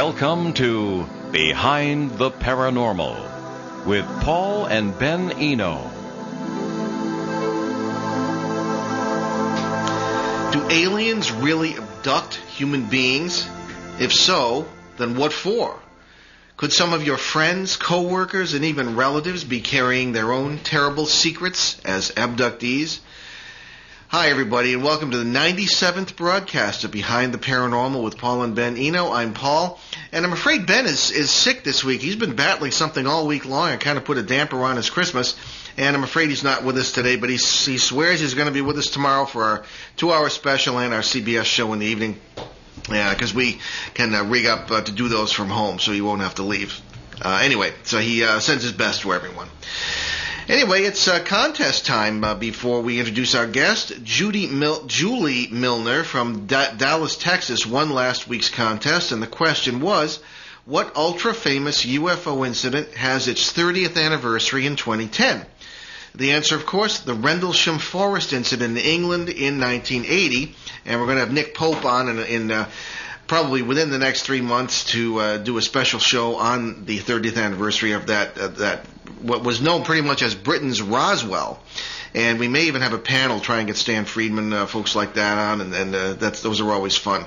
Welcome to Behind the Paranormal with Paul and Ben Eno. Do aliens really abduct human beings? If so, then what for? Could some of your friends, co-workers, and even relatives be carrying their own terrible secrets as abductees? Hi, everybody, and welcome to the 97th broadcast of Behind the Paranormal with Paul and Ben Eno. I'm Paul, and I'm afraid Ben is sick this week. He's been battling something all week long. I kind of put a damper on his Christmas, and I'm afraid he's not with us today, but he swears he's going to be with us tomorrow for our 2-hour special and our CBS show in the evening. Yeah, because we can rig up to do those from home, so he won't have to leave. Anyway, so he sends his best to everyone. Anyway, it's contest time. Before we introduce our guest, Julie Milner from Dallas, Texas, won last week's contest, and the question was, what ultra-famous UFO incident has its 30th anniversary in 2010? The answer, of course, the Rendlesham Forest incident in England in 1980, and we're going to have Nick Pope on in probably within the next 3 months to do a special show on the 30th anniversary of that what was known pretty much as Britain's Roswell. And we may even have a panel try and get Stan Friedman, folks like that on, and those are always fun.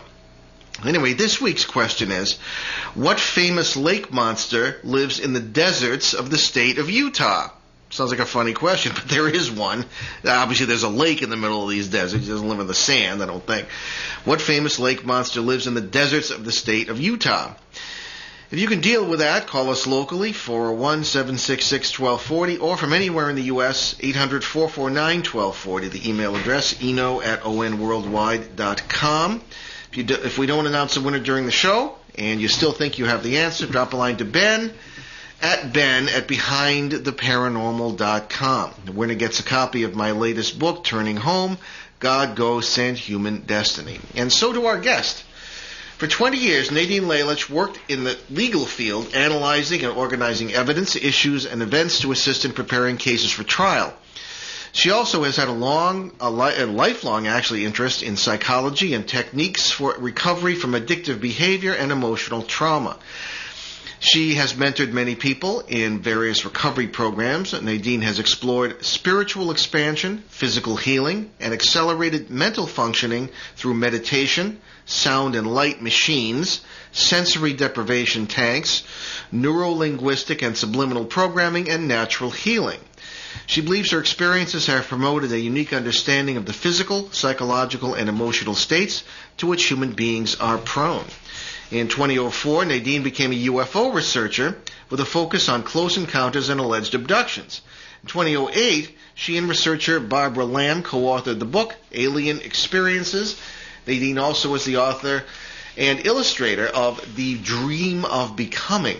Anyway, this week's question is, what famous lake monster lives in the deserts of the state of Utah? Sounds like a funny question, but there is one. Obviously, there's a lake in the middle of these deserts. He doesn't live in the sand, I don't think. What famous lake monster lives in the deserts of the state of Utah? If you can deal with that, call us locally, 401-766-1240, or from anywhere in the U.S., 800-449-1240. The email address, eno@onworldwide.com. If we don't announce a winner during the show, and you still think you have the answer, drop a line to Ben at behindtheparanormal.com. The winner gets a copy of my latest book, Turning Home, God, Ghosts, and Human Destiny. And so do our guest. For 20 years, Nadine Lalich worked in the legal field, analyzing and organizing evidence, issues, and events to assist in preparing cases for trial. She also has had a lifelong interest in psychology and techniques for recovery from addictive behavior and emotional trauma. She has mentored many people in various recovery programs. Nadine has explored spiritual expansion, physical healing, and accelerated mental functioning through meditation, sound and light machines, sensory deprivation tanks, neuro-linguistic and subliminal programming, and natural healing. She believes her experiences have promoted a unique understanding of the physical, psychological, and emotional states to which human beings are prone. In 2004, Nadine became a UFO researcher with a focus on close encounters and alleged abductions. In 2008, she and researcher Barbara Lamb co-authored the book, Alien Experiences. Nadine also is the author and illustrator of The Dream of Becoming.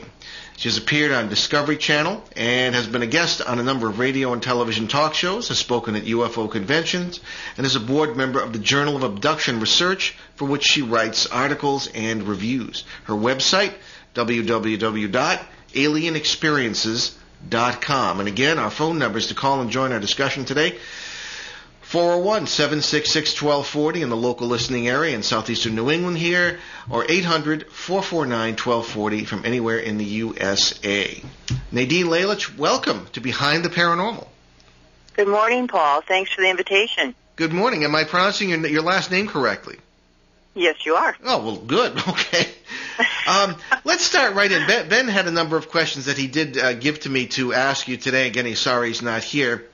She has appeared on Discovery Channel and has been a guest on a number of radio and television talk shows, has spoken at UFO conventions, and is a board member of the Journal of Abduction Research, for which she writes articles and reviews. Her website, www.alienexperiences.com. And again, our phone numbers to call and join our discussion today, 401-766-1240 in the local listening area in southeastern New England here, or 800-449-1240 from anywhere in the USA. Nadine Lalich, welcome to Behind the Paranormal. Good morning, Paul. Thanks for the invitation. Good morning. Am I pronouncing your last name correctly? Yes, you are. Oh, well, good. Okay. Let's start right in. Ben had a number of questions that he did give to me to ask you today. Again, he's sorry he's not here.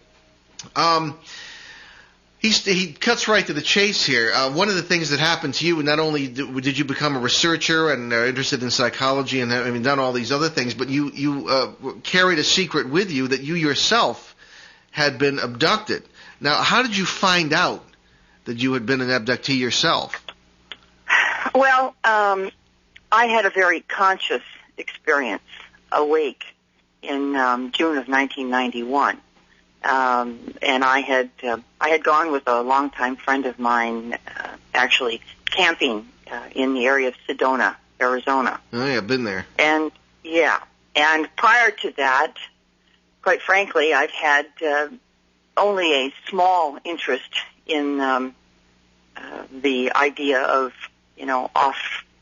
He cuts right to the chase here. One of the things that happened to you, not only did you become a researcher and interested in psychology and having done all these other things, but you carried a secret with you that you yourself had been abducted. Now, how did you find out that you had been an abductee yourself? Well, I had a very conscious experience, awake, in June of 1991. And I had gone with a longtime friend of mine, actually camping in the area of Sedona, Arizona. Oh, yeah, I've been there. And prior to that, quite frankly, I've had only a small interest in the idea of,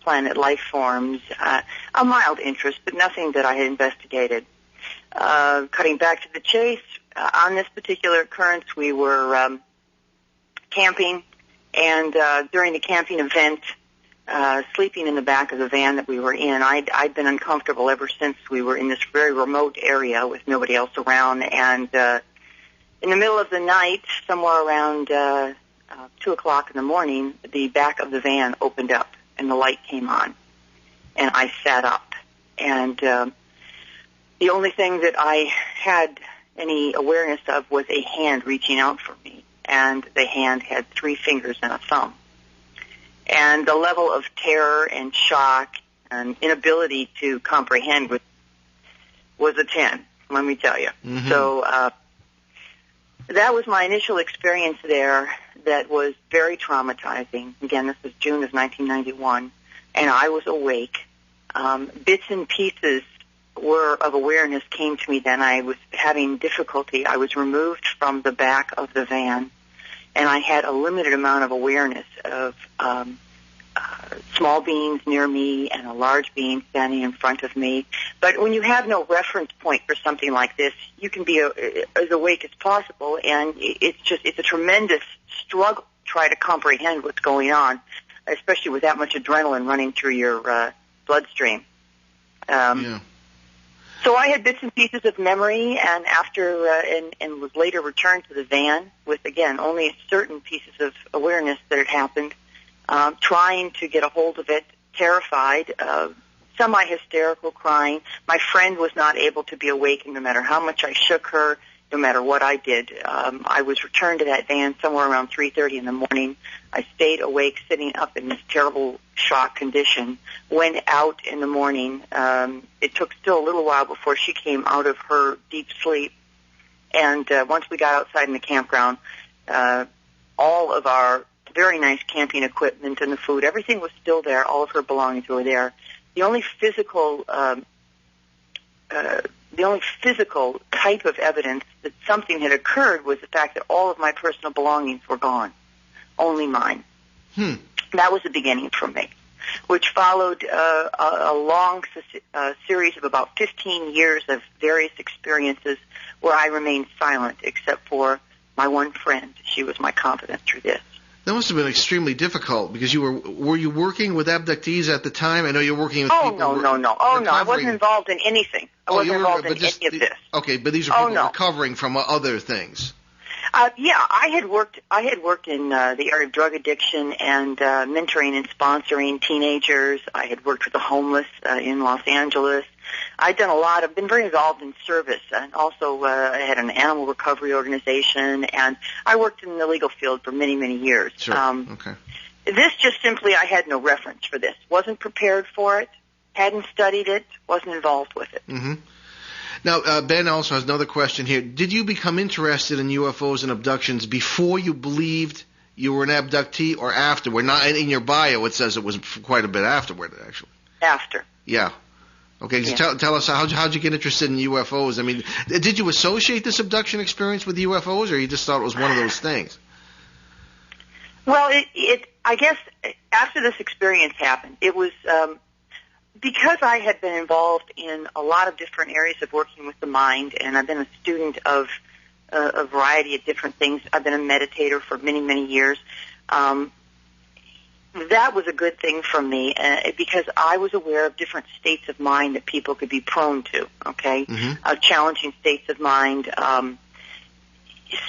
exoplanet life forms, a mild interest, but nothing that I had investigated. Cutting back to the chase, on this particular occurrence, we were camping, and during the camping event, sleeping in the back of the van that we were in, I'd been uncomfortable ever since we were in this very remote area with nobody else around, and in the middle of the night, somewhere around 2 o'clock in the morning, the back of the van opened up, and the light came on, and I sat up, and the only thing that I had any awareness of was a hand reaching out for me, and the hand had 3 fingers and a thumb. And the level of terror and shock and inability to comprehend was a 10, let me tell you. Mm-hmm. So that was my initial experience there that was very traumatizing. Again, this was June of 1991, and I was awake. Bits and pieces of awareness came to me then. I was having difficulty. I was removed from the back of the van, and I had a limited amount of awareness of small beings near me and a large being standing in front of me. But when you have no reference point for something like this, you can be as awake as possible, and it's a tremendous struggle to try to comprehend what's going on, especially with that much adrenaline running through your bloodstream. Yeah. So I had bits and pieces of memory, and after and was later returned to the van with, again, only certain pieces of awareness that had happened, trying to get a hold of it, terrified, semi-hysterical, crying. My friend was not able to be awakened no matter how much I shook her, no matter what I did. I was returned to that van somewhere around 3:30 in the morning. I stayed awake, sitting up in this terrible shock condition. Went out in the morning. It took still a little while before she came out of her deep sleep. And once we got outside in the campground, all of our very nice camping equipment and the food, everything was still there. All of her belongings were there. The only physical type of evidence that something had occurred was the fact that all of my personal belongings were gone, only mine. That was the beginning for me, which followed a long series of about 15 years of various experiences where I remained silent except for my one friend. She was my confidant through this. That must have been extremely difficult because were you working with abductees at the time? I know you're working with people. No. I wasn't involved in anything. I wasn't involved in any of this. Okay, but these are people recovering from other things. Yeah, I had worked in the area of drug addiction and mentoring and sponsoring teenagers. I had worked with the homeless in Los Angeles. I've been very involved in service, and also I had an animal recovery organization, and I worked in the legal field for many, many years. Sure. Okay. This just simply, I had no reference for this. Wasn't prepared for it, hadn't studied it, wasn't involved with it. Mm-hmm. Now, Ben also has another question here. Did you become interested in UFOs and abductions before you believed you were an abductee or afterward? Not in your bio, it says it was quite a bit afterward, actually. After. Yeah. Okay, yeah. Tell us, how'd you get interested in UFOs? I mean, did you associate this abduction experience with UFOs, or you just thought it was one of those things? Well, I guess after this experience happened, it was because I had been involved in a lot of different areas of working with the mind, and I've been a student of a variety of different things. I've been a meditator for many, many years. That was a good thing for me because I was aware of different states of mind that people could be prone to, okay, challenging states of mind.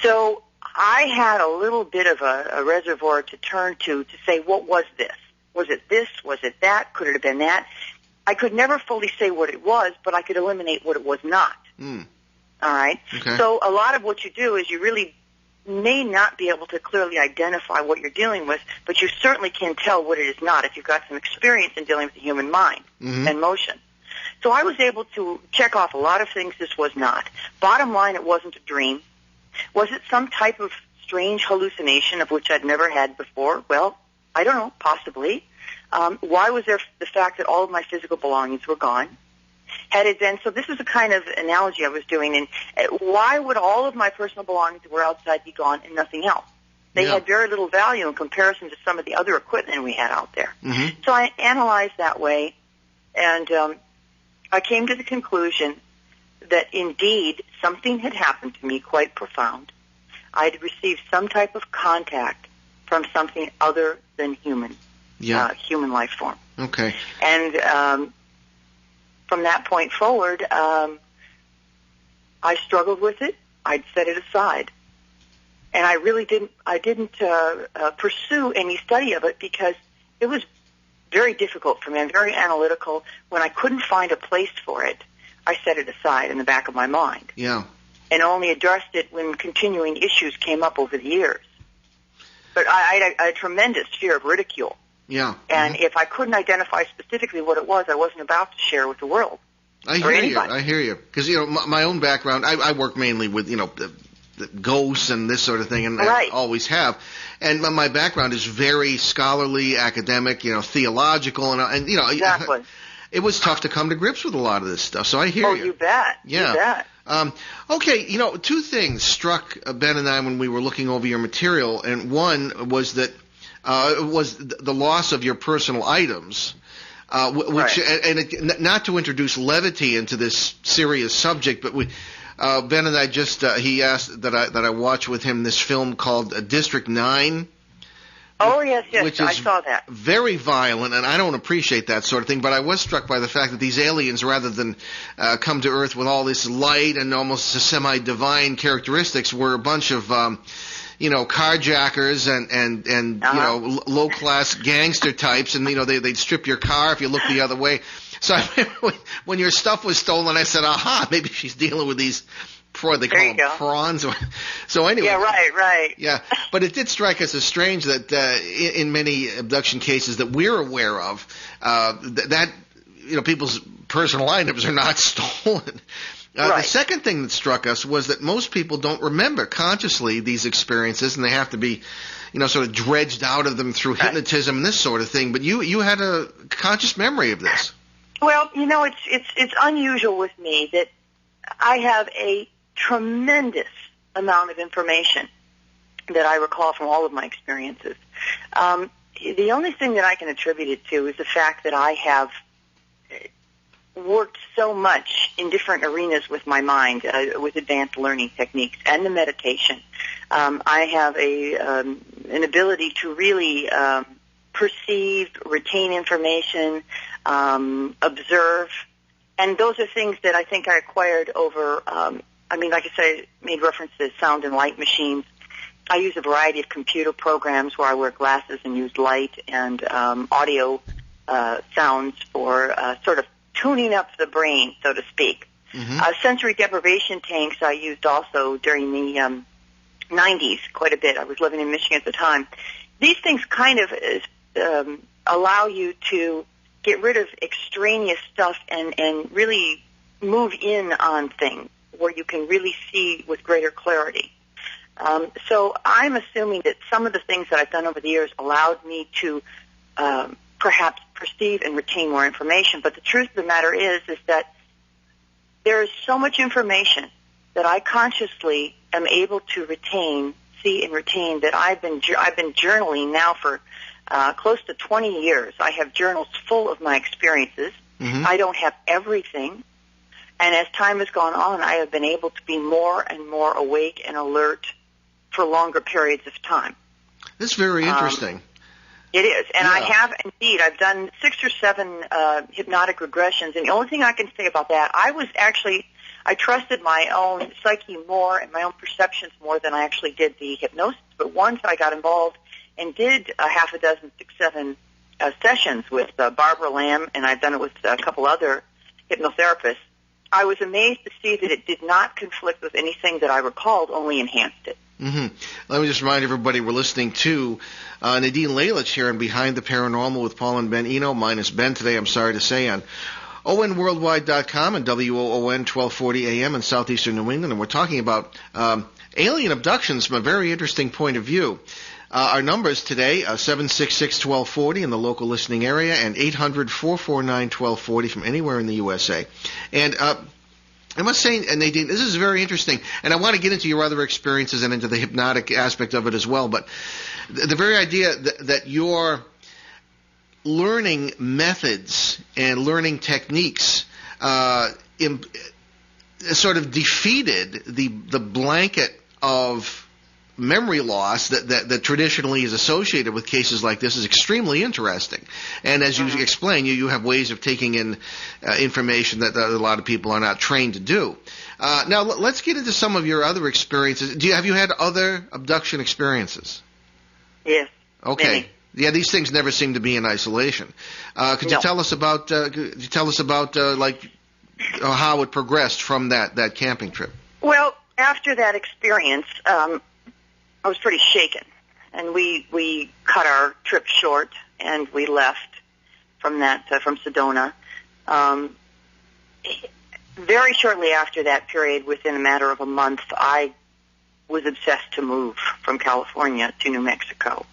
So I had a little bit of a reservoir to turn to say, what was this? Was it this? Was it that? Could it have been that? I could never fully say what it was, but I could eliminate what it was not. All right? Okay. So a lot of what you do is you really may not be able to clearly identify what you're dealing with, but you certainly can tell what it is not if you've got some experience in dealing with the human mind and motion. So I was able to check off a lot of things this was not. Bottom line, it wasn't a dream. Was it some type of strange hallucination of which I'd never had before? Well, I don't know, possibly. Why was there the fact that all of my physical belongings were gone? Had it been, so this is a kind of analogy I was doing, and why would all of my personal belongings that were outside be gone and nothing else? They Yeah. had very little value in comparison to some of the other equipment we had out there. Mm-hmm. So I analyzed that way, and I came to the conclusion that indeed something had happened to me quite profound. I had received some type of contact from something other than human, human life form. Okay. And from that point forward, I struggled with it. I'd set it aside. And I really didn't pursue any study of it because it was very difficult for me. I'm very analytical. When I couldn't find a place for it, I set it aside in the back of my mind. Yeah. And only addressed it when continuing issues came up over the years. But I had a tremendous fear of ridicule. Yeah. And if I couldn't identify specifically what it was, I wasn't about to share with the world. I hear you. Because, my own background, I work mainly with, the ghosts and this sort of thing, and I always have. And my background is very scholarly, academic, theological, and Exactly. It was tough to come to grips with a lot of this stuff. So I hear you. Oh, you bet. Yeah. You bet. Okay, two things struck Ben and I when we were looking over your material, and one was that it was the loss of your personal items. Which, not to introduce levity into this serious subject, but Ben and I he asked that I watch with him this film called District 9. Oh, yes, which is I saw that. Very violent, and I don't appreciate that sort of thing, but I was struck by the fact that these aliens, rather than come to Earth with all this light and almost semi-divine characteristics, were a bunch of carjackers and low-class gangster types, and they'd strip your car if you looked the other way. So I remember when your stuff was stolen, I said, "Aha, maybe she's dealing with these." They call them prawns. So anyway. Yeah, right. Yeah, but it did strike us as strange that in many abduction cases that we're aware of, that people's personal items are not stolen. The second thing that struck us was that most people don't remember consciously these experiences, and they have to be, sort of dredged out of them through hypnotism and this sort of thing. But you had a conscious memory of this. Well, it's unusual with me that I have a tremendous amount of information that I recall from all of my experiences. The only thing that I can attribute it to is the fact that I have worked so much in different arenas with my mind, with advanced learning techniques and the meditation. I have an ability to really perceive, retain information, observe, and those are things that I think I acquired over like I said, I made reference to sound and light machines. I use a variety of computer programs where I wear glasses and use light and audio sounds for sort of tuning up the brain, so to speak. Mm-hmm. Sensory deprivation tanks I used also during the 90s quite a bit. I was living in Michigan at the time. These things kind of allow you to get rid of extraneous stuff and really move in on things where you can really see with greater clarity. So I'm assuming that some of the things that I've done over the years allowed me to perhaps perceive and retain more information. But the truth of the matter is that there is so much information that I consciously am able to see and retain that I've been journaling now for close to 20 years. I have journals full of my experiences. Mm-hmm. I don't have everything. And as time has gone on, I have been able to be more and more awake and alert for longer periods of time. That's very interesting. It is. And I have, indeed, I've done 6 or 7 hypnotic regressions. And the only thing I can say about that, I trusted my own psyche more and my own perceptions more than I actually did the hypnosis. But once I got involved and did a half a dozen, 6, 7 sessions with Barbara Lamb, and I've done it with a couple other hypnotherapists, I was amazed to see that it did not conflict with anything that I recalled, only enhanced it. Mm-hmm. Let me just remind everybody we're listening to Nadine Lalich here on Behind the Paranormal with Paul and Ben Eno, minus Ben today, I'm sorry to say, on onworldwide.com and WOON 1240 AM in southeastern New England. And we're talking about alien abductions from a very interesting point of view. Our numbers today, 766-1240 in the local listening area and 800-449-1240 from anywhere in the USA. And I must say, Nadine, this is very interesting, and I want to get into your other experiences and into the hypnotic aspect of it as well, but the very idea that you're learning methods and learning techniques sort of defeated the blanket of memory loss that traditionally is associated with cases like this is extremely interesting. And as you explain, you have ways of taking in information that a lot of people are not trained to do. Now, let's get into some of your other experiences. Have you had other abduction experiences? Yes. Okay. Many. Yeah, these things never seem to be in isolation. Could you tell us about like how it progressed from that camping trip? Well, after that experience, I was pretty shaken, and we cut our trip short, and we left from Sedona. Very shortly after that period, within a matter of a month, I was obsessed to move from California to New Mexico.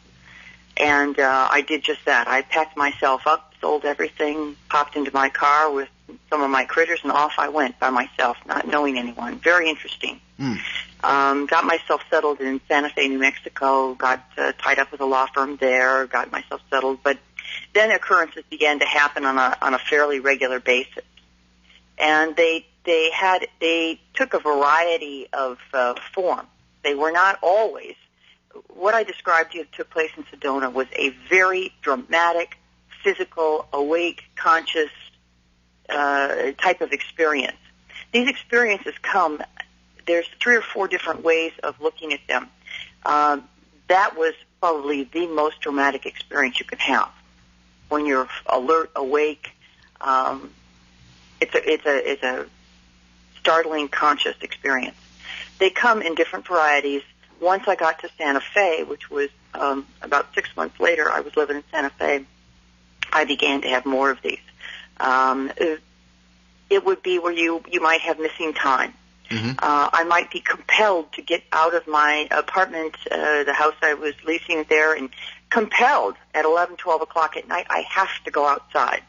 And I did just that. I packed myself up, sold everything, popped into my car with some of my critters, and off I went by myself, not knowing anyone. Very interesting. Got myself settled in Santa Fe, New Mexico, got tied up with a law firm there, got myself settled. But then occurrences began to happen on a fairly regular basis. And they took a variety of forms. They were not always. What I described to you took place in Sedona was a very dramatic, physical, awake, conscious type of experience. These experiences come, there's 3 or 4 different ways of looking at them. That was probably the most dramatic experience you can have. When you're alert, awake, it's a startling, conscious experience. They come in different varieties. Once I got to Santa Fe, which was about 6 months later, I was living in Santa Fe, I began to have more of these. It would be where you might have missing time. I might be compelled to get out of my apartment, the house I was leasing there, and compelled at 11, 12 o'clock at night, I have to go outside.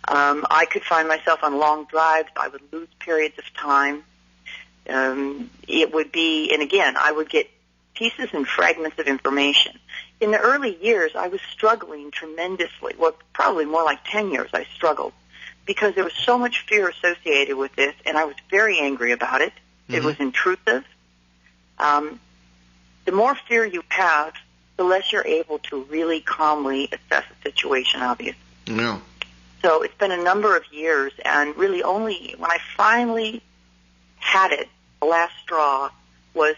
I could find myself on long drives. I would lose periods of time. It would be, and again, I would get pieces and fragments of information. In the early years, I was struggling tremendously. Well, probably more like 10 years I struggled because there was so much fear associated with this, and I was very angry about it. It was intrusive. The more fear you have, the less you're able to really calmly assess a situation, obviously. Yeah. So it's been a number of years, and really only when I finally had it, the last straw was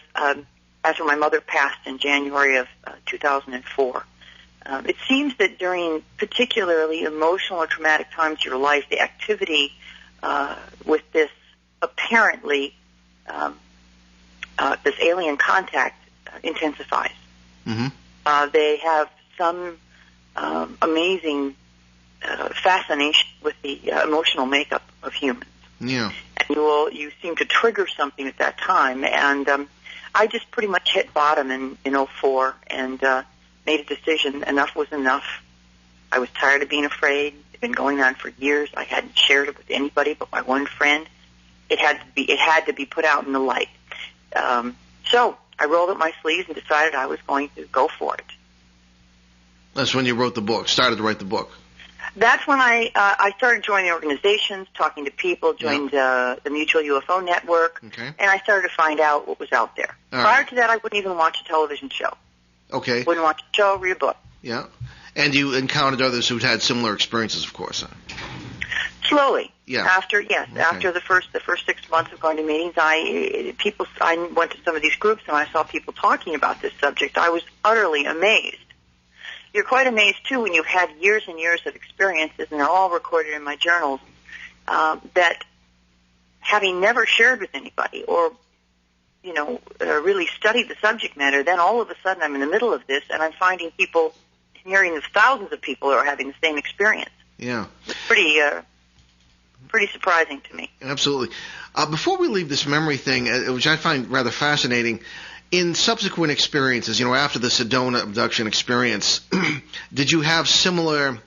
after my mother passed in January of 2004. It seems that during particularly emotional or traumatic times of your life, the activity with this apparently this alien contact intensifies. They have some amazing fascination with the emotional makeup of humans. Yeah. And you seem to trigger something at that time. And I just pretty much hit bottom in 2004 and made a decision. Enough was enough. I was tired of being afraid. It had been going on for years. I hadn't shared it with anybody but my one friend. It had to be put out in the light. So I rolled up my sleeves and decided I was going to go for it. That's when you wrote the book, started to write the book. That's when I started joining organizations, talking to people, joined the Mutual UFO Network, and I started to find out what was out there. Prior to that, I wouldn't even watch a television show. Okay. Wouldn't watch a show, read a book. Yeah. And you encountered others who'd had similar experiences, of course. Slowly. Yeah. After the first 6 months of going to meetings, I went to some of these groups and I saw people talking about this subject. I was utterly amazed. You're quite amazed, too, when you've had years and years of experiences, and they're all recorded in my journals, that having never shared with anybody or, really studied the subject matter, then all of a sudden I'm in the middle of this, and I'm finding people, hearing of thousands of people who are having the same experience. Yeah. It's pretty surprising to me. Absolutely. Before we leave this memory thing, which I find rather fascinating, in subsequent experiences, after the Sedona abduction experience, did you have similar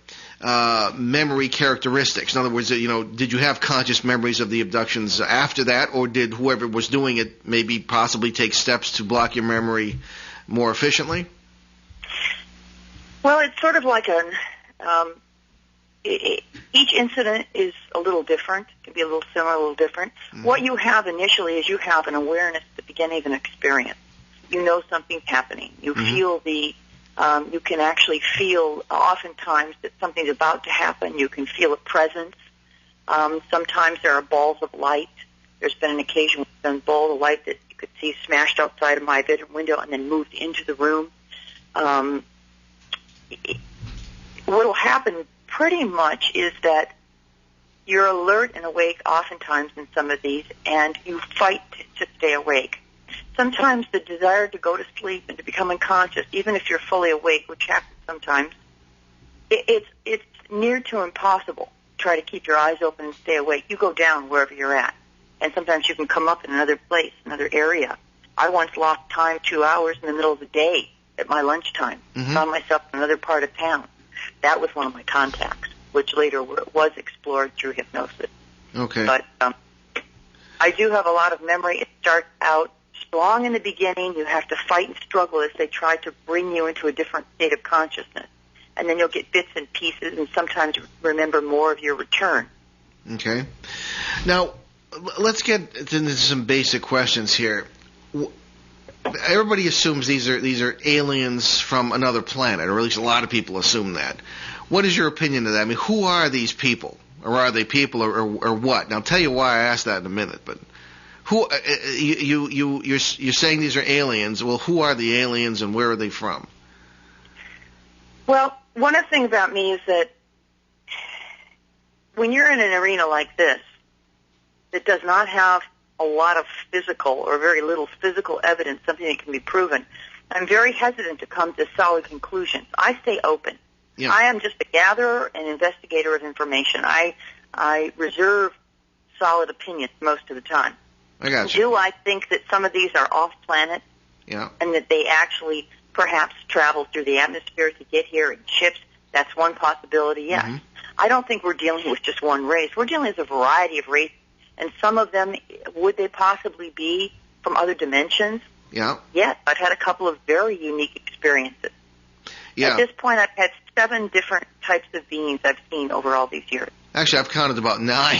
memory characteristics? In other words, did you have conscious memories of the abductions after that, or did whoever was doing it maybe possibly take steps to block your memory more efficiently? Well, it's sort of like each incident is a little different. It can be a little similar, a little different. Mm-hmm. What you have initially is you have an awareness at the beginning of an experience. You know something's happening. You feel you can actually feel oftentimes that something's about to happen. You can feel a presence. Sometimes there are balls of light. There's been an occasion with a ball of light that you could see smashed outside of my bedroom window and then moved into the room. What will happen pretty much is that you're alert and awake oftentimes in some of these, and you fight to stay awake. Sometimes the desire to go to sleep and to become unconscious, even if you're fully awake, which happens sometimes, it's near to impossible to try to keep your eyes open and stay awake. You go down wherever you're at, and sometimes you can come up in another place, another area. I once lost time 2 hours in the middle of the day at my lunchtime. Found myself in another part of town. That was one of my contacts, which later was explored through hypnosis. Okay. But I do have a lot of memory. It starts out strong in the beginning. You have to fight and struggle as they try to bring you into a different state of consciousness. And then you'll get bits and pieces and sometimes remember more of your return. Okay. Now, let's get into some basic questions here. Everybody assumes these are aliens from another planet, or at least a lot of people assume that. What is your opinion of that? I mean, who are these people? Or are they people, or what? Now, I'll tell you why I asked that in a minute, but who you're saying these are aliens. Well, who are the aliens and where are they from? Well, one of the things about me is that when you're in an arena like this that does not have a lot of physical or very little physical evidence, something that can be proven, I'm very hesitant to come to solid conclusions. I stay open. Yeah. I am just a gatherer and investigator of information. I reserve solid opinions most of the time. I got you. Do I think that some of these are off-planet? Yeah. And that they actually perhaps travel through the atmosphere to get here in ships? That's one possibility, yes. Mm-hmm. I don't think we're dealing with just one race. We're dealing with a variety of races. And some of them, would they possibly be from other dimensions? Yeah. Yes, I've had a couple of very unique experiences. Yeah. At this point, I've had 7 different types of beings I've seen over all these years. Actually, I've counted about 9.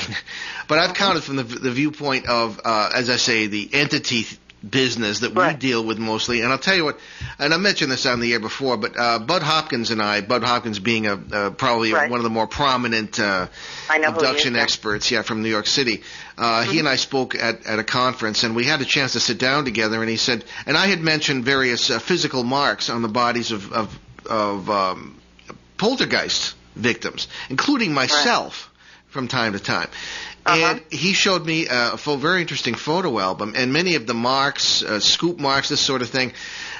But I've counted from the viewpoint of, as I say, the entity business that we deal with mostly. And I'll tell you what, and I mentioned this on the air before, but Bud Hopkins and I, Bud Hopkins being probably one of the more prominent abduction experts from New York City, he and I spoke at a conference, and we had a chance to sit down together, and he said, and I had mentioned various physical marks on the bodies of poltergeist victims, including myself from time to time. And he showed me a very interesting photo album, and many of the marks, scoop marks, this sort of thing,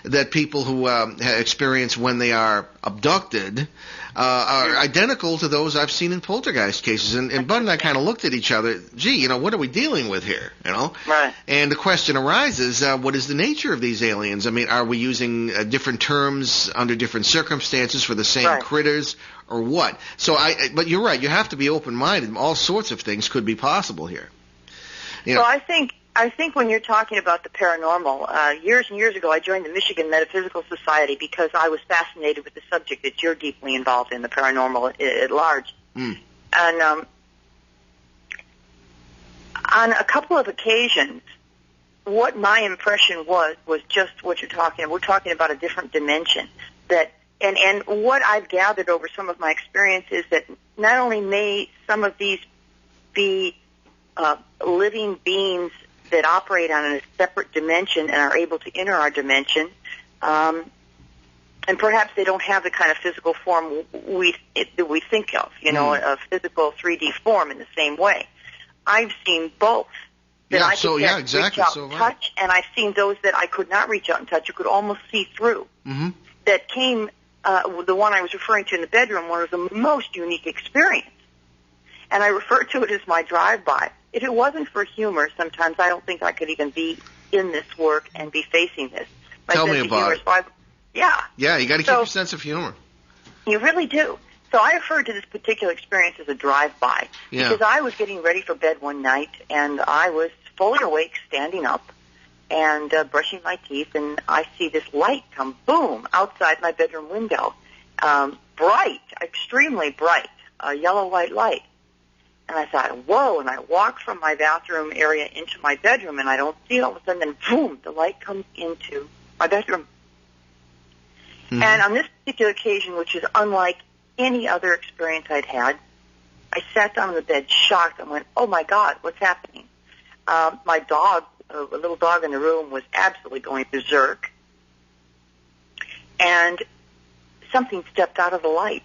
that people who experience when they are abducted are identical to those I've seen in poltergeist cases. And Bud and I kind of looked at each other, gee, what are we dealing with here, Right. And the question arises, what is the nature of these aliens? I mean, are we using different terms under different circumstances for the same critters, or what? So but you're right, you have to be open-minded. All sorts of things could be possible here. Well, I think when you're talking about the paranormal, years and years ago, I joined the Michigan Metaphysical Society because I was fascinated with the subject that you're deeply involved in, the paranormal at large. And on a couple of occasions, what my impression was just what you're talking about. We're talking about a different dimension. And what I've gathered over some of my experience is that not only may some of these be living beings that operate on a separate dimension and are able to enter our dimension, and perhaps they don't have the kind of physical form that we think of, a physical 3D form in the same way. I've seen both. That I could reach out and touch, and I've seen those that I could not reach out and touch, you could almost see through. Mm-hmm. That came, the one I was referring to in the bedroom, one was the most unique experience. And I refer to it as my drive-by. If it wasn't for humor, sometimes I don't think I could even be in this work and be facing this. Tell me about it. Yeah. Yeah, you got to keep your sense of humor. You really do. So I referred to this particular experience as a drive-by because I was getting ready for bed one night, and I was fully awake, standing up, and brushing my teeth, and I see this light come, boom, outside my bedroom window. Bright, extremely bright, a yellow-white light. And I thought, whoa, and I walked from my bathroom area into my bedroom, and I don't see it. All of a sudden, then boom, the light comes into my bedroom. Mm-hmm. And on this particular occasion, which is unlike any other experience I'd had, I sat down on the bed shocked and went, oh, my God, what's happening? My dog, a little dog in the room, was absolutely going berserk. And something stepped out of the light.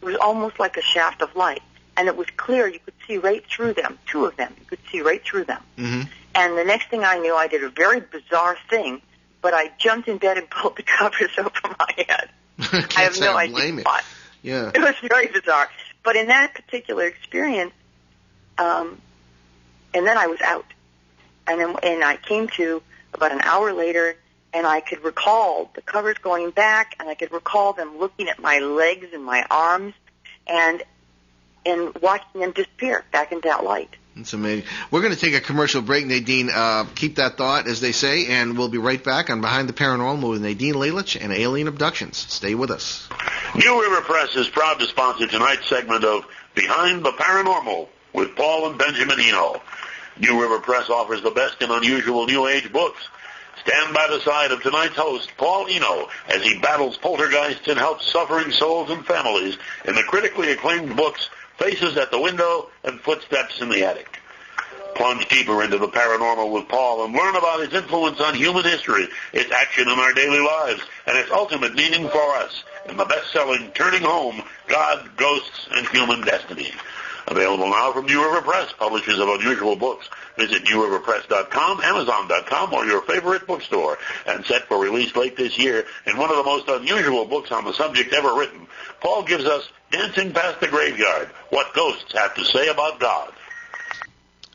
It was almost like a shaft of light. And it was clear. You could see right through them, two of them. You could see right through them. Mm-hmm. And the next thing I knew, I did a very bizarre thing, but I jumped in bed and pulled the covers over my head. I have no idea why. Yeah. It was very bizarre. But in that particular experience, and then I was out. And I came to about an hour later, and I could recall the covers going back, and I could recall them looking at my legs and my arms, and watching them disappear back into that light. That's amazing. We're going to take a commercial break, Nadine. Keep that thought, as they say, and we'll be right back on Behind the Paranormal with Nadine Lalich and Alien Abductions. Stay with us. New River Press is proud to sponsor tonight's segment of Behind the Paranormal with Paul and Benjamin Eno. New River Press offers the best in unusual New Age books. Stand by the side of tonight's host, Paul Eno, as he battles poltergeists and helps suffering souls and families in the critically acclaimed books Faces at the Window and Footsteps in the Attic. Plunge deeper into the paranormal with Paul and learn about his influence on human history, its action in our daily lives, and its ultimate meaning for us in the best-selling Turning Home, God, Ghosts, and Human Destiny. Available now from New River Press, publishers of unusual books. Visit newriverpress.com, amazon.com, or your favorite bookstore. And set for release late this year in one of the most unusual books on the subject ever written, Paul gives us Dancing Past the Graveyard, What Ghosts Have to Say About God.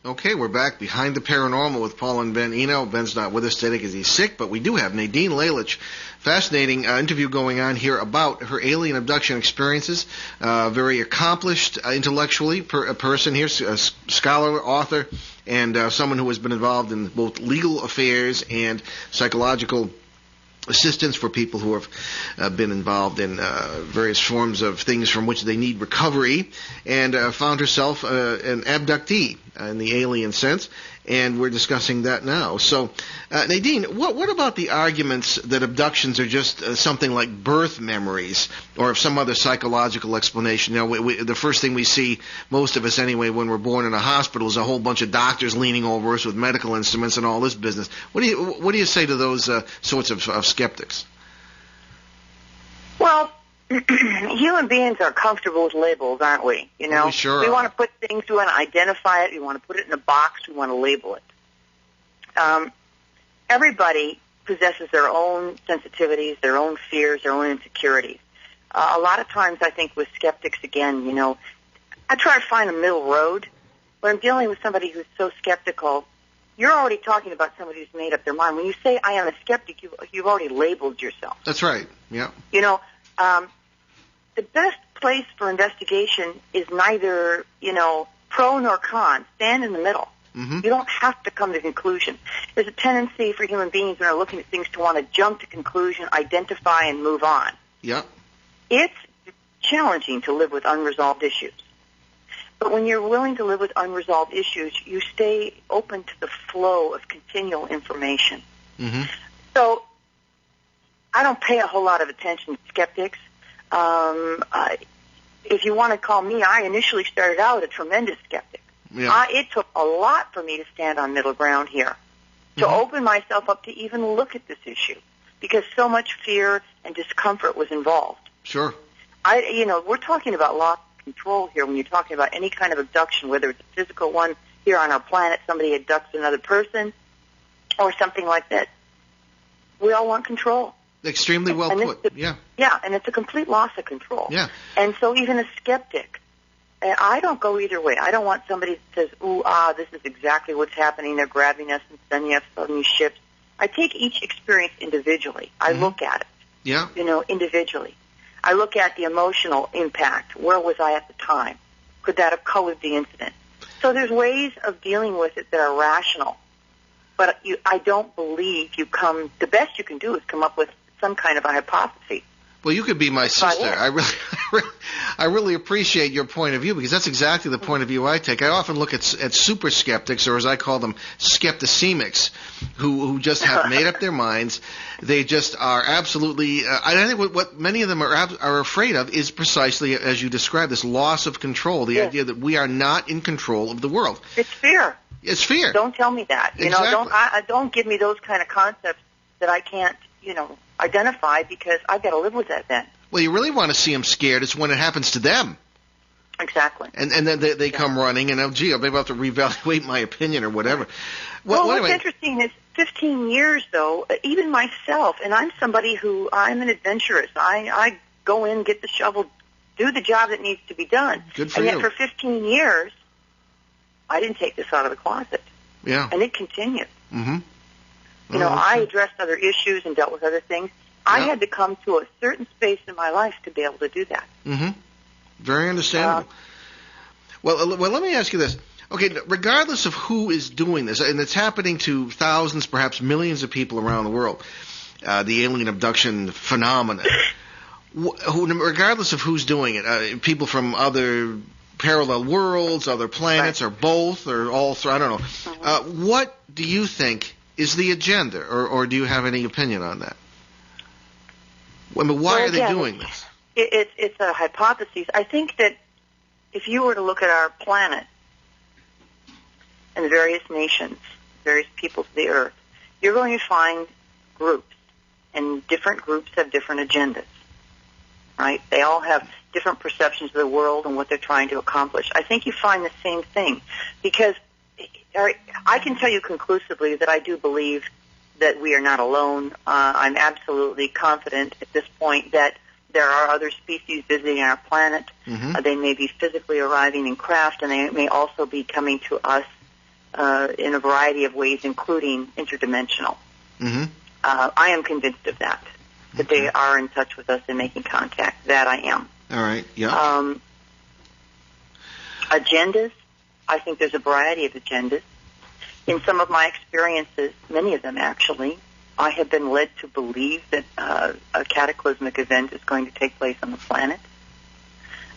Okay, we're back Behind the Paranormal with Paul and Ben Eno. Ben's not with us today because he's sick, but we do have Nadine Lalich. Fascinating interview going on here about her alien abduction experiences. Very accomplished intellectually a person here, a scholar, author, and someone who has been involved in both legal affairs and psychological assistance for people who have been involved in various forms of things from which they need recovery, and found herself an abductee in the alien sense, and we're discussing that now. So, Nadine, what about the arguments that abductions are just something like birth memories or of some other psychological explanation? You know, the first thing we see, most of us anyway, when we're born in a hospital is a whole bunch of doctors leaning over us with medical instruments and all this business. What do you say to those sorts of skeptics? Well, human beings are comfortable with labels, aren't we? You know, we sure we are. want to put things, we want to identify it, we want to put it in a box, we want to label it. Everybody possesses their own sensitivities, their own fears, their own insecurities. A lot of times I think with skeptics, again, you know, I try to find a middle road. When I'm dealing with somebody who's so skeptical, you're already talking about somebody who's made up their mind. When you say, I am a skeptic, you've already labeled yourself. That's right, yeah. You know, the best place for investigation is neither, you know, pro nor con. Stand in the middle. Mm-hmm. You don't have to come to a conclusion. There's a tendency for human beings when they're looking at things to want to jump to conclusion, identify, and move on. Yeah. It's challenging to live with unresolved issues. But when you're willing to live with unresolved issues, you stay open to the flow of continual information. Mm-hmm. So I don't pay a whole lot of attention to skeptics. If you want to call me, I initially started out a tremendous skeptic. Yeah. It took a lot for me to stand on middle ground here, to open myself up to even look at this issue, because so much fear and discomfort was involved. Sure. We're talking about loss of control here when you're talking about any kind of abduction, whether it's a physical one here on our planet, somebody abducts another person, or something like that. We all want control. Extremely well put, yeah. Yeah, and it's a complete loss of control. Yeah. And so even a skeptic, I don't go either way. I don't want somebody that says, this is exactly what's happening. They're grabbing us and sending us on these ships. I take each experience individually. I look at it, yeah, individually. I look at the emotional impact. Where was I at the time? Could that have colored the incident? So there's ways of dealing with it that are rational. But I don't believe the best you can do is come up with some kind of a hypothesis. Well, you could be my sister. I really appreciate your point of view, because that's exactly the point of view I take. I often look at super skeptics, or as I call them, skepticemics, who just have made up their minds. They just are absolutely. I think what many of them are afraid of is precisely as you described, this loss of control. The idea that we are not in control of the world. It's fear. It's fear. Don't tell me that. Don't give me those kind of concepts that I can't, identify, because I've got to live with that then. Well, you really want to see them scared. It's when it happens to them. Exactly. And then they come running, and maybe I'll have to reevaluate my opinion or whatever. What's interesting is 15 years, though, even myself, and I'm somebody I'm an adventurous. I go in, get the shovel, do the job that needs to be done. Good for you. And yet for 15 years, I didn't take this out of the closet. Yeah. And it continued. Mm-hmm. I addressed other issues and dealt with other things. Yeah. I had to come to a certain space in my life to be able to do that. Mm-hmm. Very understandable. Well, let me ask you this. Okay, regardless of who is doing this, and it's happening to thousands, perhaps millions of people around the world, the alien abduction phenomenon, regardless of who's doing it, people from other parallel worlds, other planets, or both, or all three, I don't know. Mm-hmm. What do you think is the agenda, or do you have any opinion on that? I mean, why are they doing this? It's a hypothesis. I think that if you were to look at our planet and the various nations, various peoples of the earth, you're going to find groups, and different groups have different agendas, right? They all have different perceptions of the world and what they're trying to accomplish. I think you find the same thing, because I can tell you conclusively that I do believe that we are not alone. I'm absolutely confident at this point that there are other species visiting our planet. Mm-hmm. They may be physically arriving in craft, and they may also be coming to us in a variety of ways, including interdimensional. Mm-hmm. I am convinced of that they are in touch with us and making contact. That I am. All right, yeah. Agendas. I think there's a variety of agendas. In some of my experiences, many of them actually, I have been led to believe that a cataclysmic event is going to take place on the planet.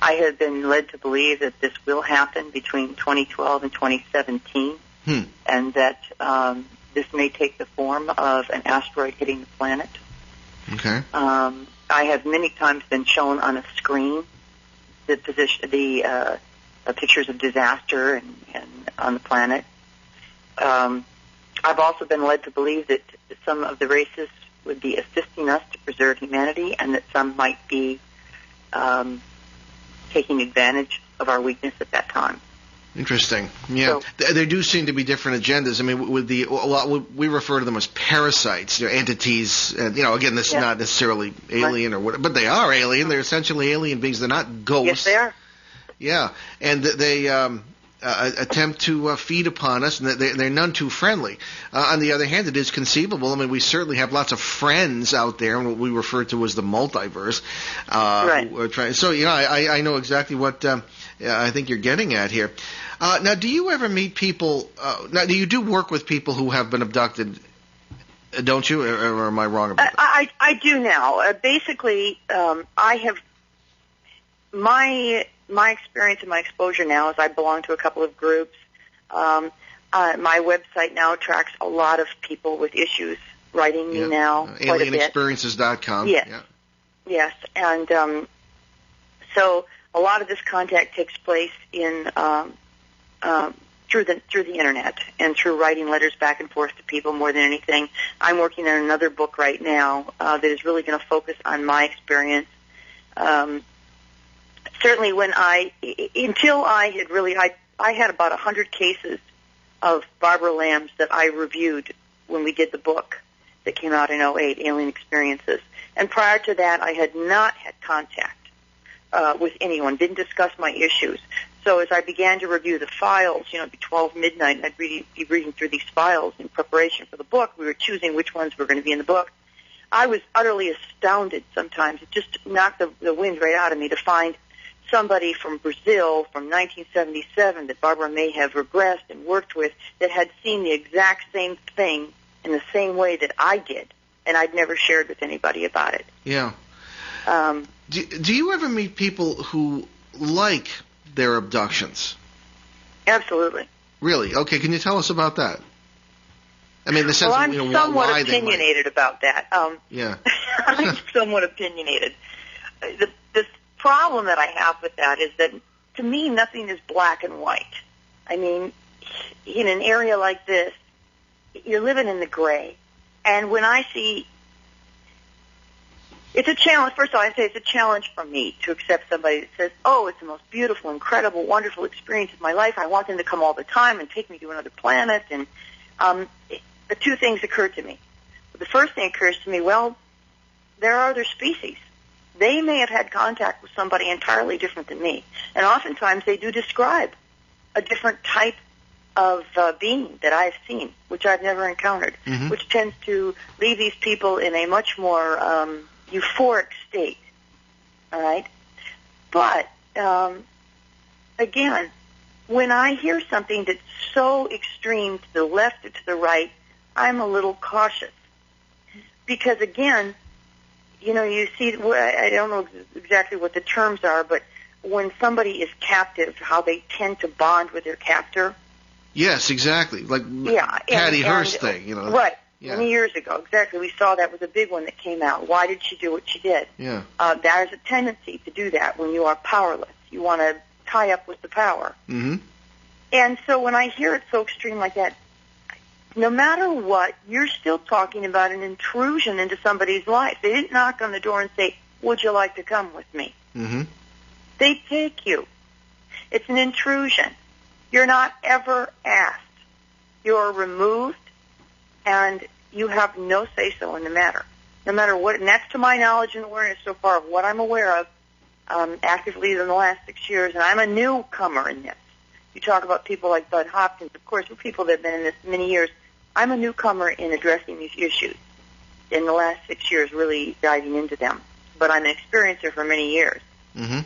I have been led to believe that this will happen between 2012 and 2017, and that this may take the form of an asteroid hitting the planet. Okay. I have many times been shown on a screen the pictures of disaster and on the planet. I've also been led to believe that some of the races would be assisting us to preserve humanity, and that some might be taking advantage of our weakness at that time. Interesting. Yeah, so, there do seem to be different agendas. I mean, we refer to them as parasites. They're entities. Again, this is not necessarily alien or what, but they are alien. They're essentially alien beings. They're not ghosts. Yes, they are. Yeah, and they attempt to feed upon us, and they're none too friendly. On the other hand, it is conceivable. I mean, we certainly have lots of friends out there, and what we refer to as the multiverse. Right. Who are trying. So, I know exactly what I think you're getting at here. Now, do you ever meet people? Now, do you do work with people who have been abducted? Don't you, or am I wrong about that? I do now. Basically, I have my experience and my exposure now is I belong to a couple of groups. My website now attracts a lot of people with issues writing me now. AlienExperiences.com. Yes. Yeah. Yes. And so a lot of this contact takes place in through the internet and through writing letters back and forth to people more than anything. I'm working on another book right now that is really going to focus on my experience. Certainly until I had about 100 cases of Barbara Lambs that I reviewed when we did the book that came out in 2008, Alien Experiences. And prior to that, I had not had contact with anyone, didn't discuss my issues. So as I began to review the files, it'd be 12 midnight, and I'd be reading through these files in preparation for the book. We were choosing which ones were going to be in the book. I was utterly astounded sometimes. It just knocked the wind right out of me to find somebody from Brazil from 1977 that Barbara may have regressed and worked with that had seen the exact same thing in the same way that I did, and I'd never shared with anybody about it. Yeah. Do you ever meet people who like their abductions? Absolutely. Really? Okay, can you tell us about that? I mean, in the sense I'm of, somewhat opinionated about that. Yeah. I'm somewhat opinionated. The problem that I have with that is that, to me, nothing is black and white. I mean, in an area like this, you're living in the gray. And when I see... It's a challenge. First of all, I say it's a challenge for me to accept somebody that says, oh, it's the most beautiful, incredible, wonderful experience of my life. I want them to come all the time and take me to another planet. And the two things occur to me. The first thing occurs to me, well, there are other species. They may have had contact with somebody entirely different than me. And oftentimes they do describe a different type of being that I've seen, which I've never encountered, which tends to leave these people in a much more euphoric state. All right? But, again, when I hear something that's so extreme to the left or to the right, I'm a little cautious. Because, again, you know, you see, I don't know exactly what the terms are, but when somebody is captive, how they tend to bond with their captor. Yes, exactly. Like Patty Hearst thing, you know. Right. Yeah. Many years ago, exactly. We saw that was a big one that came out. Why did she do what she did? Yeah. There's a tendency to do that when you are powerless. You want to tie up with the power. Mm-hmm. And so when I hear it so extreme like that, no matter what, you're still talking about an intrusion into somebody's life. They didn't knock on the door and say, would you like to come with me? Mm-hmm. They take you. It's an intrusion. You're not ever asked. You're removed, and you have no say-so in the matter. No matter what, and that's to my knowledge and awareness so far of what I'm aware of actively in the last 6 years, and I'm a newcomer in this. You talk about people like Bud Hopkins, of course, people that have been in this many years. I'm a newcomer in addressing these issues in the last 6 years, really diving into them. But I'm an experiencer for many years. Mm-hmm.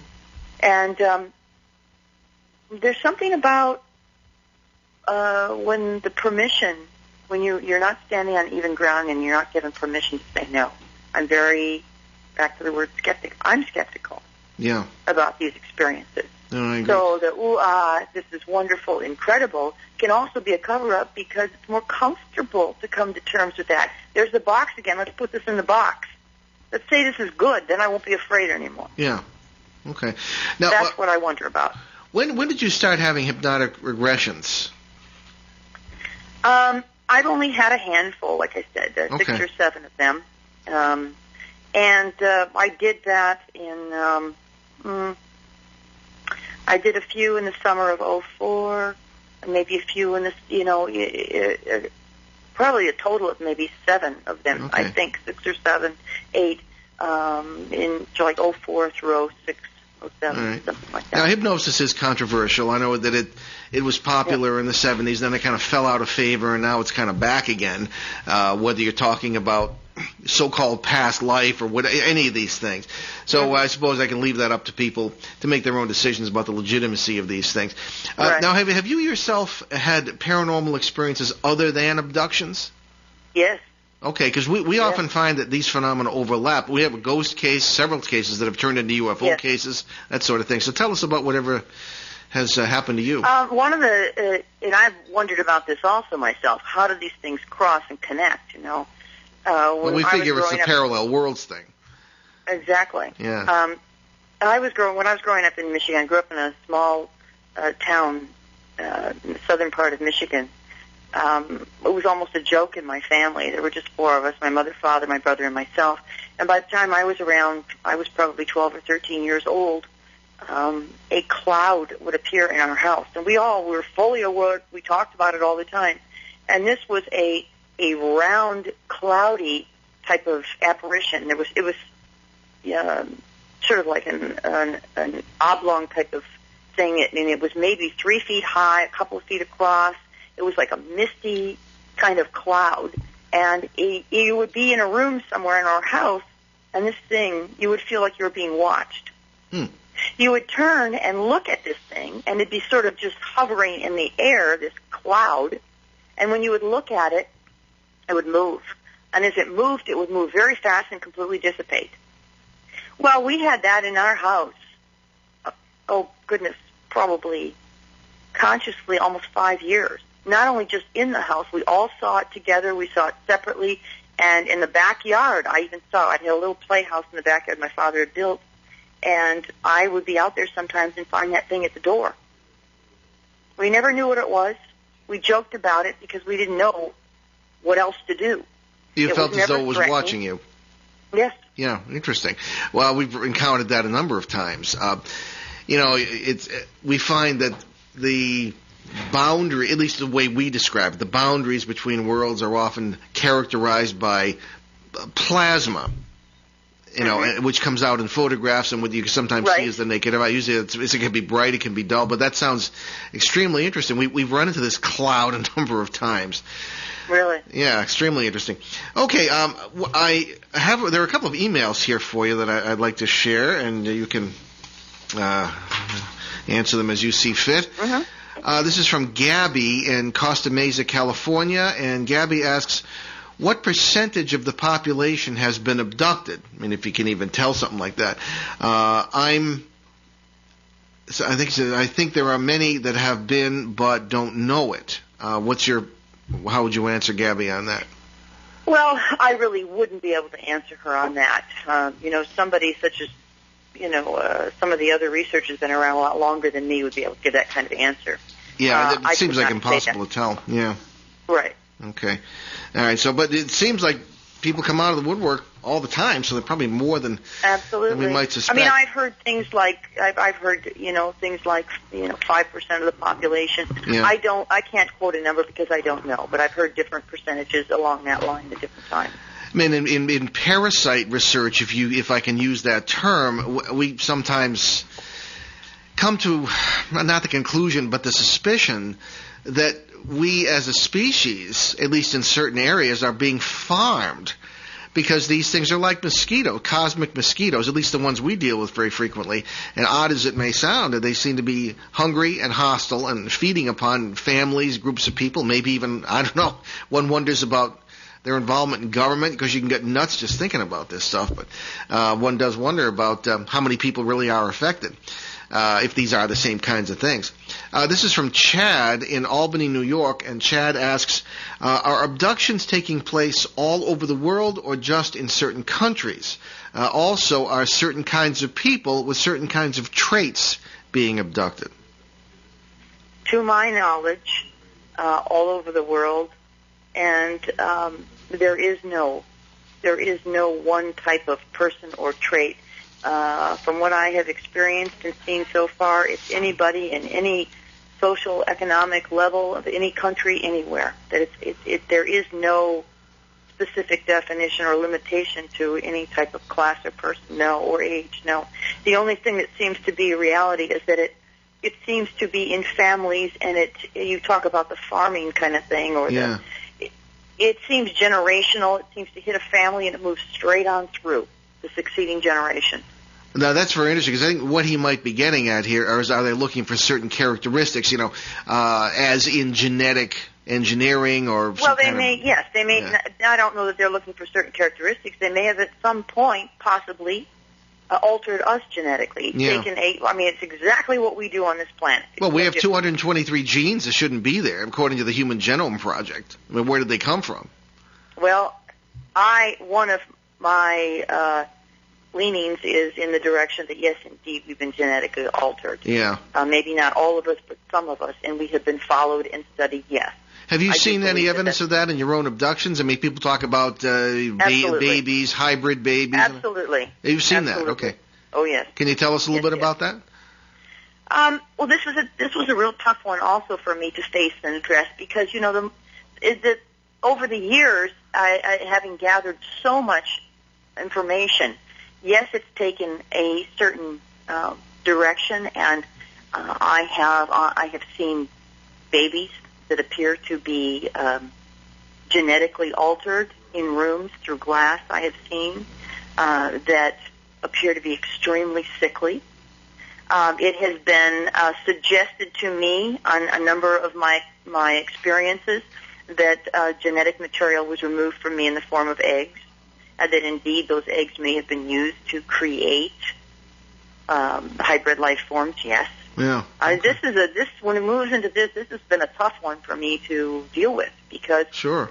And there's something about when the permission, when you're not standing on even ground and you're not given permission to say no. I'm very, back to the word skeptic, I'm skeptical about these experiences. No, I agree. So the this is wonderful, incredible, can also be a cover-up because it's more comfortable to come to terms with that. There's the box again. Let's put this in the box. Let's say this is good. Then I won't be afraid anymore. Yeah. Okay. Now, that's what I wonder about. When did you start having hypnotic regressions? I've only had a handful, like I said, 6 or 7 of them. And I did that in... I did a few in the summer of '04, and maybe a few in the, probably a total of maybe 7 of them. I think 6 or 7, 8, in like '04 through '06, '07, something like that. Now, hypnosis is controversial. I know that it was popular in the '70s, then it kind of fell out of favor, and now it's kind of back again. Whether you're talking about so-called past life or what, any of these things. So I suppose I can leave that up to people to make their own decisions about the legitimacy of these things. Now, have you yourself had paranormal experiences other than abductions? Yes. Okay, because we often find that these phenomena overlap. We have a ghost case, several cases that have turned into UFO cases, that sort of thing. So tell us about whatever has happened to you. One of the, and I've wondered about this also myself, how do these things cross and connect, you know? Well, we figure it's a parallel worlds thing. Exactly. Yeah. When I was growing up in Michigan, I grew up in a small town in the southern part of Michigan. It was almost a joke in my family. There were just 4 of us, my mother, father, my brother, and myself. And by the time I was around, I was probably 12 or 13 years old, a cloud would appear in our house. And we were fully aware, we talked about it all the time. And this was a round, cloudy type of apparition. It was sort of like an oblong type of thing, and it was maybe 3 feet high, a couple of feet across. It was like a misty kind of cloud, And you would be in a room somewhere in our house, and this thing, you would feel like you were being watched. You would turn and look at this thing, and it'd be sort of just hovering in the air, this cloud. And when you would look at it, it would move. And as it moved, it would move very fast and completely dissipate. Well, we had that in our house. Oh, goodness, probably consciously almost 5 years. Not only just in the house, we all saw it together, we saw it separately, and in the backyard, I even saw it. I had a little playhouse in the backyard my father had built, and I would be out there sometimes and find that thing at the door. We never knew what it was. We joked about it because we didn't know what else to do. You felt as though it was watching you. Yes. Yeah, interesting. Well, we've encountered that a number of times. We find that the boundary, at least the way we describe it, the boundaries between worlds are often characterized by plasma, which comes out in photographs and what you can sometimes see as the naked eye. Usually it can be bright, it can be dull, but that sounds extremely interesting. We've run into this cloud a number of times. Really? Yeah, extremely interesting. Okay, there are a couple of emails here for you that I'd like to share, and you can answer them as you see fit. This is from Gabby in Costa Mesa, California, and Gabby asks, what percentage of the population has been abducted? I mean, if you can even tell something like that. I think there are many that have been but don't know it. How would you answer Gabby on that? Well, I really wouldn't be able to answer her on that. Somebody such as some of the other researchers have been around a lot longer than me would be able to give that kind of answer. Yeah, it seems like impossible to tell. Yeah. Right. Okay. All right. But it seems like people come out of the woodwork all the time, so they're probably more than we might suspect. I mean, I've heard things like 5% of the population. Yeah. I can't quote a number because I don't know, but I've heard different percentages along that line at different times. I mean, in parasite research, if I can use that term, we sometimes come to not the conclusion, but the suspicion that we as a species, at least in certain areas, are being farmed because these things are like cosmic mosquitoes, at least the ones we deal with very frequently. And odd as it may sound, they seem to be hungry and hostile and feeding upon families, groups of people, maybe even, I don't know, one wonders about their involvement in government, because you can get nuts just thinking about this stuff. But one does wonder about how many people really are affected, if these are the same kinds of things. This is from Chad in Albany, New York, and Chad asks, are abductions taking place all over the world or just in certain countries? Also, are certain kinds of people with certain kinds of traits being abducted? To my knowledge, all over the world, and there is no one type of person or trait. From what I have experienced and seen so far, it's anybody in any social, economic level of any country, anywhere. That there is no specific definition or limitation to any type of class or person, or age, no. The only thing that seems to be a reality is that it seems to be in families, and you talk about the farming kind of thing, or it seems generational. It seems to hit a family and it moves straight on through the succeeding generation. Now, that's very interesting, because I think what he might be getting at here are they looking for certain characteristics, as in genetic engineering or Well, they may. Yeah. I don't know that they're looking for certain characteristics. They may have at some point possibly altered us genetically. Yeah. It's exactly what we do on this planet. Well, we have 223 genes that shouldn't be there, according to the Human Genome Project. I mean, where did they come from? Well, one of my leanings is in the direction that, yes, indeed, we've been genetically altered. Yeah. Maybe not all of us, but some of us, and we have been followed and studied, yes. Have you seen any evidence of that in your own abductions? I mean, people talk about babies, hybrid babies. Absolutely. You've seen that? Okay. Oh, yes. Can you tell us a little bit about that? Well, this was a real tough one also for me to face and address, because, over the years, I having gathered so much information, yes, it's taken a certain direction, and I have seen babies that appear to be genetically altered in rooms through glass I have seen that appear to be extremely sickly. It has been suggested to me on a number of my experiences that genetic material was removed from me in the form of eggs, that indeed those eggs may have been used to create hybrid life forms. Yes. Yeah. This when it moves into this has been a tough one for me to deal with because sure.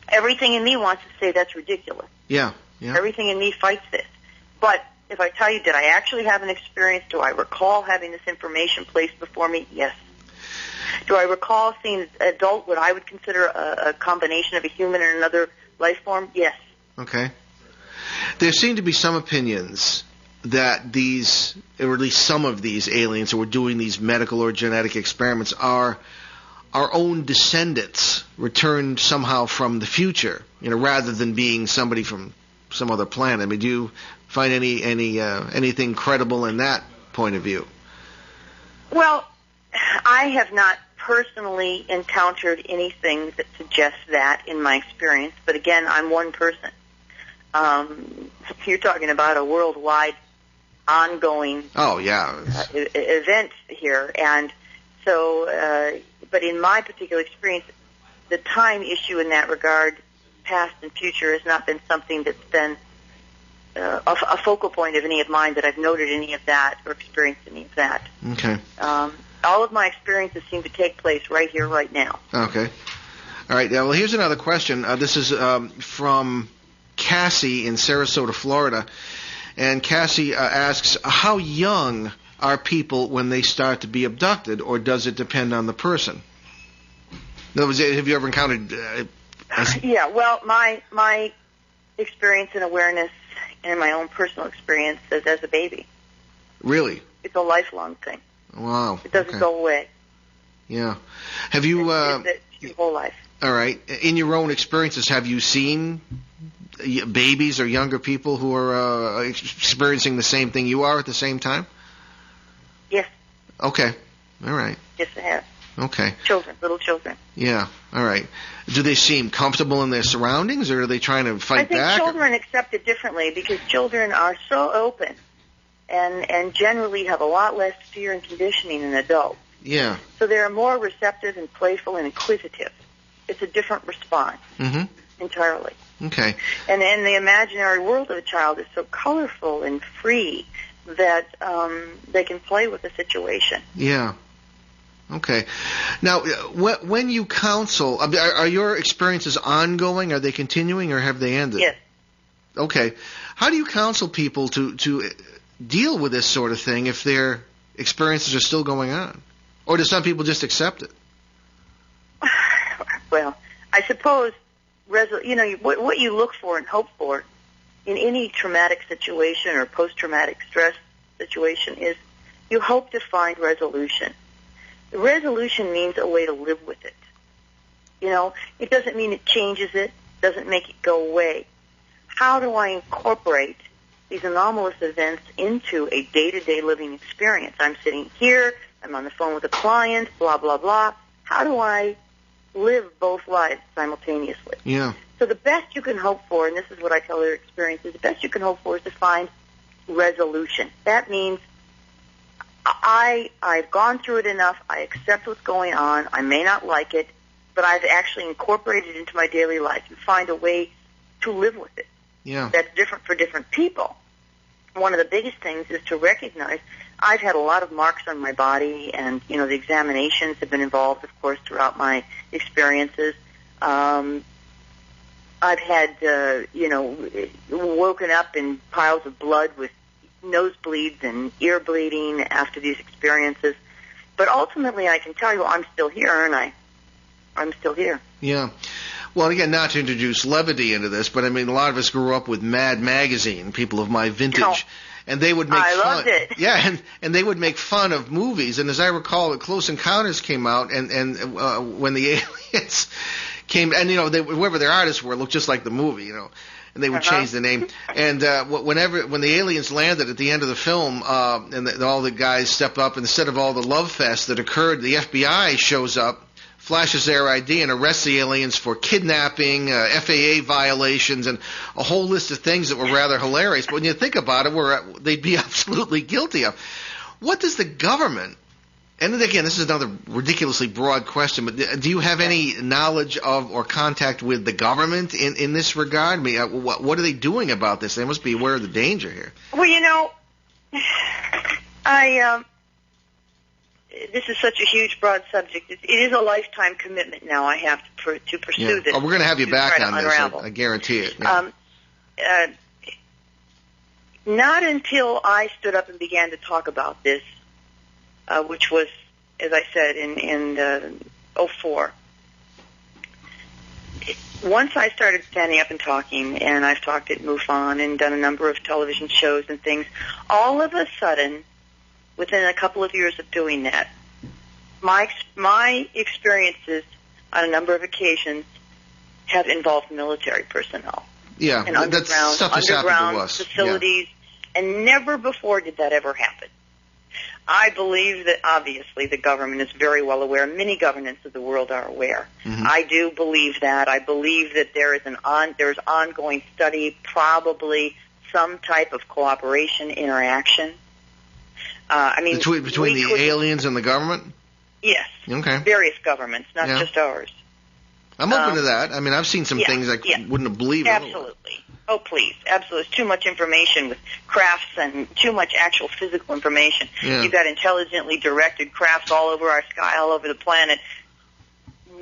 Everything in me wants to say that's ridiculous. Yeah. Yeah. Everything in me fights this. But if I tell you, did I actually have an experience? Do I recall having this information placed before me? Yes. Do I recall seeing an adult, what I would consider a combination of a human and another life form? Yes. Okay. There seem to be some opinions that these, or at least some of these aliens who are doing these medical or genetic experiments are our own descendants returned somehow from the future, rather than being somebody from some other planet. I mean, do you find anything credible in that point of view? Well, I have not personally encountered anything that suggests that in my experience, but again, I'm one person. You're talking about a worldwide ongoing event here, and so but in my particular experience, the time issue in that regard, past and future, has not been something that's been a focal point of any of mine, that I've noted any of that or experienced any of that. Okay. All of my experiences seem to take place right here, right now. Okay. All right. Well, here's another question. This is from Cassie in Sarasota, Florida. And Cassie asks, how young are people when they start to be abducted, or does it depend on the person? In other words, have you ever encountered... Yeah, well, my experience and awareness and my own personal experience is as a baby. Really? It's a lifelong thing. Wow. It doesn't go away. Yeah. Have you... It's your whole life. All right. In your own experiences, have you seen babies or younger people who are experiencing the same thing you are at the same time? Yes. Okay. All right. Yes, I have. Okay. Children, little children. Yeah. All right. Do they seem comfortable in their surroundings, or are they trying to fight back? I think children accept it differently because children are so open and generally have a lot less fear and conditioning than adults. Yeah. So they're more receptive and playful and inquisitive. It's a different response entirely. Okay. And the imaginary world of a child is so colorful and free that they can play with the situation. Yeah. Okay. Now, when you counsel, are your experiences ongoing? Are they continuing, or have they ended? Yes. Okay. How do you counsel people to deal with this sort of thing if their experiences are still going on? Or do some people just accept it? Well, I suppose, what you look for and hope for in any traumatic situation or post-traumatic stress situation is you hope to find resolution. Resolution means a way to live with it. It doesn't mean it changes it, doesn't make it go away. How do I incorporate these anomalous events into a day-to-day living experience? I'm sitting here, I'm on the phone with a client, blah, blah, blah. How do I live both lives simultaneously? Yeah. So the best you can hope for, and this is what I tell other experiences, the best you can hope for is to find resolution. That means I've gone through it enough. I accept what's going on. I may not like it, but I've actually incorporated it into my daily life and find a way to live with it. Yeah. That's different for different people. One of the biggest things is to recognize I've had a lot of marks on my body, and, the examinations have been involved, of course, throughout my experiences. I've had, woken up in piles of blood with nosebleeds and ear bleeding after these experiences. But ultimately, I can tell you I'm still here, aren't I? I'm still here. Yeah. Well, again, not to introduce levity into this, but I mean, a lot of us grew up with Mad Magazine, people of my vintage, and they would make fun. I loved it. Yeah, and they would make fun of movies. And as I recall, Close Encounters came out, and when the aliens came, and whoever their artists were looked just like the movie, and they would change the name. And when the aliens landed at the end of the film, and all the guys step up, instead of all the love fest that occurred, the FBI shows up flashes their ID and arrests the aliens for kidnapping, FAA violations, and a whole list of things that were rather hilarious. But when you think about it, they'd be absolutely guilty of. What does the government, and again, this is another ridiculously broad question, but do you have any knowledge of or contact with the government in this regard? I mean, what are they doing about this? They must be aware of the danger here. Well, this is such a huge, broad subject. It is a lifetime commitment now I have to pursue this. Oh, we're going to have you back on this, unravel. I guarantee it. Yeah. Not until I stood up and began to talk about this, which was, as I said, in 2004. Once I started standing up and talking, and I've talked at MUFON and done a number of television shows and things, all of a sudden, within a couple of years of doing that, my experiences on a number of occasions have involved military personnel. Yeah, and that stuff has happened to us. Facilities, and never before did that ever happen. I believe that obviously the government is very well aware. Many governments of the world are aware. Mm-hmm. I do believe that. I believe that there is there's ongoing study, probably some type of cooperation, interaction. Between the aliens and the government? Yes. Okay. Various governments, not just ours. I'm open to that. I mean, I've seen some things I wouldn't have believed. Absolutely. Oh, please. Absolutely. There's too much information with crafts and too much actual physical information. Yeah. You've got intelligently directed crafts all over our sky, all over the planet.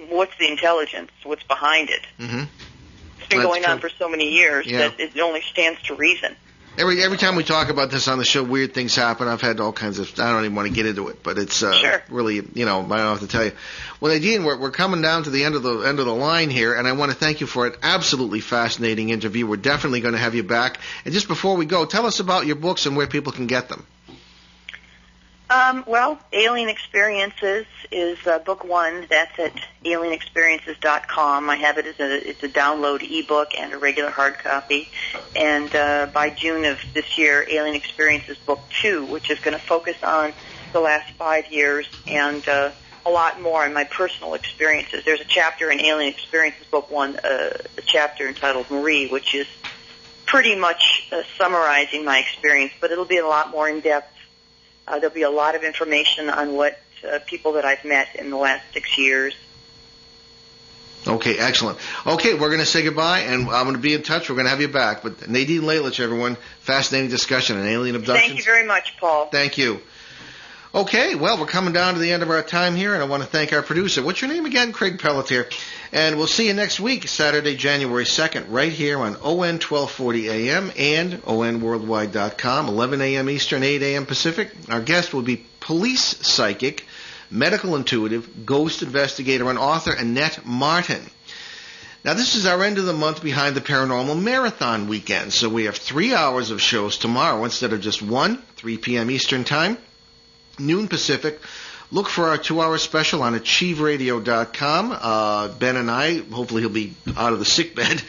What's the intelligence? What's behind it? Mm-hmm. It's been going on for so many years that it only stands to reason. Every time we talk about this on the show, weird things happen. I've had all kinds of. I don't even want to get into it, but it's really, I don't have to tell you. Well, Nadine, we're coming down to the end of the line here, and I want to thank you for an absolutely fascinating interview. We're definitely going to have you back. And just before we go, tell us about your books and where people can get them. Well, Alien Experiences is book one. That's at alienexperiences.com. I have it as it's a download ebook and a regular hard copy. And by June of this year, Alien Experiences book two, which is going to focus on the last 5 years and a lot more on my personal experiences. There's a chapter in Alien Experiences book one, a chapter entitled Marie, which is pretty much summarizing my experience, but it'll be a lot more in depth. There'll be a lot of information on what people that I've met in the last 6 years. Okay, excellent. Okay, we're going to say goodbye, and I'm going to be in touch. We're going to have you back. But Nadine Lalich, everyone, fascinating discussion on alien abductions. Thank you very much, Paul. Thank you. Okay, well, we're coming down to the end of our time here, and I want to thank our producer. What's your name again? Craig Pelletier. And we'll see you next week, Saturday, January 2nd, right here on ON 1240 AM and ONWorldwide.com, 11 a.m. Eastern, 8 a.m. Pacific. Our guest will be police psychic, medical intuitive, ghost investigator, and author Annette Martin. Now, this is our end of the month Behind the Paranormal Marathon weekend, so we have 3 hours of shows tomorrow instead of just one, 3 p.m. Eastern Time, noon Pacific. Look for our 2-hour special on achieveradio.com. Ben and I, hopefully he'll be out of the sick bed.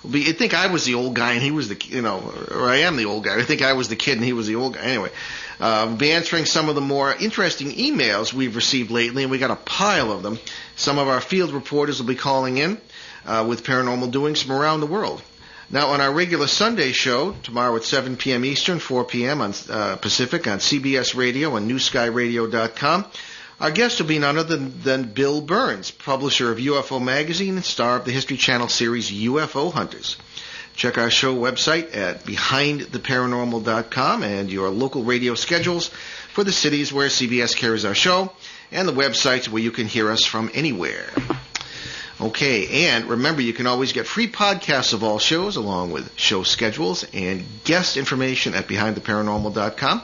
I think I was the old guy and he was or I am the old guy. I think I was the kid and he was the old guy. Anyway, be answering some of the more interesting emails we've received lately, and we got a pile of them. Some of our field reporters will be calling in with paranormal doings from around the world. Now, on our regular Sunday show, tomorrow at 7 p.m. Eastern, 4 p.m. on Pacific on CBS Radio and NewSkyRadio.com, our guest will be none other than Bill Burns, publisher of UFO Magazine and star of the History Channel series UFO Hunters. Check our show website at BehindTheParanormal.com and your local radio schedules for the cities where CBS carries our show and the websites where you can hear us from anywhere. Okay, and remember, you can always get free podcasts of all shows along with show schedules and guest information at BehindTheParanormal.com.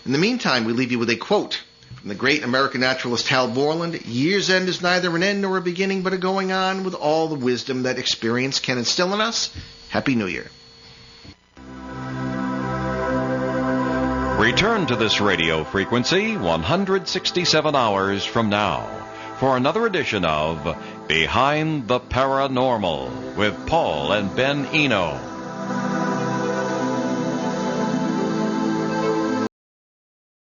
In the meantime, we leave you with a quote from the great American naturalist Hal Borland: "Year's end is neither an end nor a beginning, but a going on with all the wisdom that experience can instill in us." Happy New Year. Return to this radio frequency 167 hours from now for another edition of Behind the Paranormal with Paul and Ben Eno.